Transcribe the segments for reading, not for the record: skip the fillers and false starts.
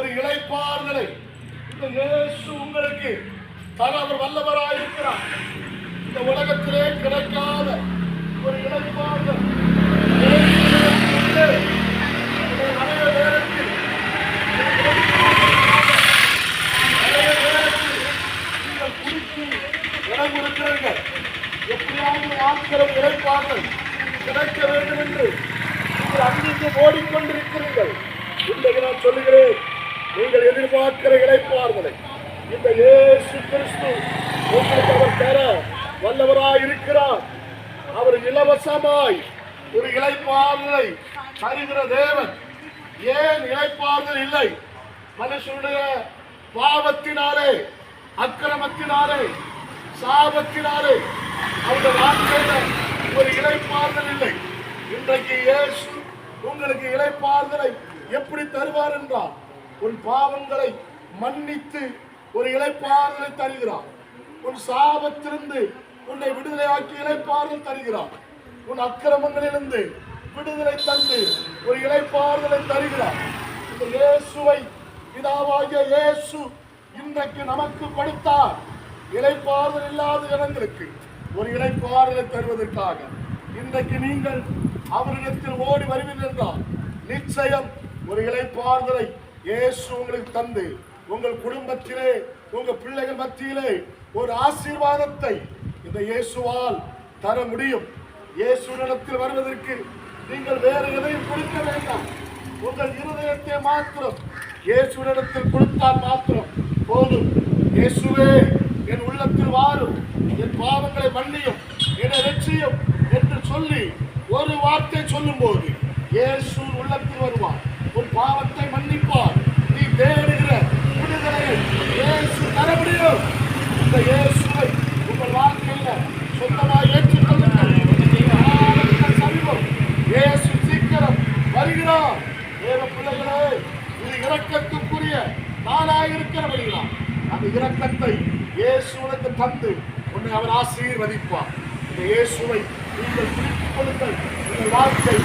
ஒரு இளைப்பாறுதலை இந்த இயேசு உங்களுக்கு தர அவர் வல்லவராயிருக்கிறார். இந்த உலகத்திலே கிடைக்காத ஒரு இளைப்பாறுதல் நிறைய நேரத்தில் நீங்கள் குறித்து இடம் இருக்கிறீர்கள். எப்படியாவது ஆட்களும் இளைப்பாறுதல் கிடைக்க வேண்டும் என்று நீங்கள் அங்கிருந்து ஓடிக்கொண்டிருக்கிறீர்கள். இன்றைக்கு நான் சொல்லுகிறேன், நீங்கள் எதிர்பார்க்கிற இளைப்பாறுதலை இந்த இயேசு கிறிஸ்து உங்களுக்கு அவர் தர வல்லவராய் இருக்கிறார். அவர் இலவசமாய் ஒரு இளைப்பாறுதலை தருகிற தேவன். ஏன் இளைப்பாறுதல் இல்லை? மனுஷனுடைய பாவத்தினாலே, அக்கிரமத்தினாலே, சாபத்தினாலே அவருடைய வாழ்க்கையில ஒரு இளைப்பாறுதல் இல்லை. இன்றைக்கு இயேசு உங்களுக்கு இளைப்பாறுதலை எப்படி தருவார் என்றால், உன் பாவங்களை மன்னித்து ஒரு இளைப்பாறுதலை தருகிறார். உன் சாபத்திலிருந்து உன்னை விடுதலையாக்கி இளைப்பாறுதல் தருகிறார். உன் அக்கிரமங்களிலிருந்து விடுதலை தந்து ஒரு இளைப்பாறுதலை தருகிறார். இந்த இயேசுவை பிதாவாகிய இயேசு இன்றைக்கு நமக்கு கொடுத்தார். இளைப்பாறுதல் இல்லாத ஜனங்களுக்கு ஒரு இளைப்பாறுதலை தருவதற்காக இன்றைக்கு நீங்கள் அவரிடத்தில் ஓடி வருவீர்கள் என்றால் நிச்சயம் ஒரு இளைப்பாறுதலை இயேசு உங்களுக்கு தந்து உங்கள் குடும்பத்திலே, உங்கள் பிள்ளைகள் மத்தியிலே ஒரு ஆசீர்வாதத்தை இந்த இயேசுவால் தர முடியும். இயேசுவிடத்தில் வருவதற்கு நீங்கள் வேறு எதையும் கொடுக்க வேண்டாம். உங்கள் இருதயத்தை மாத்திரம் இயேசுவிடத்தில் கொடுத்தால் மாத்திரம் போதும். இயேசுவே, என் உள்ளத்தில் வாரும், என் பாவங்களை மன்னியும், என்னை ரட்சியும் என்று சொல்லி ஒரு வார்த்தை சொல்லும் போது இயேசு உள்ளத்தில் வருவார். உன் பாவத்தை மன்னிப்பார். நீ தேடுகிற விடுதலையை இயேசு தர முடியும். இந்த இயேசுவை உங்கள் வாழ்க்கையில சொந்தமாக ஏற்றுக்கொள்ளுங்கள். சமீபம் இயேசு சீக்கிரம் வருகிறார். தேவ பிள்ளைகளே, இது இரக்கத்துக்குரிய நாளாயிருக்கிறவர்களா? அந்த இரக்கத்தை இயேசு உனக்கு தந்து உன்னை அவர் ஆசீர்வதிப்பார். இந்த இயேசுவை நீங்கள் பிடித்துக் கொள்ளுங்கள். உங்கள் வாழ்க்கை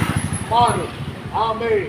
மாறும். ஆமென்.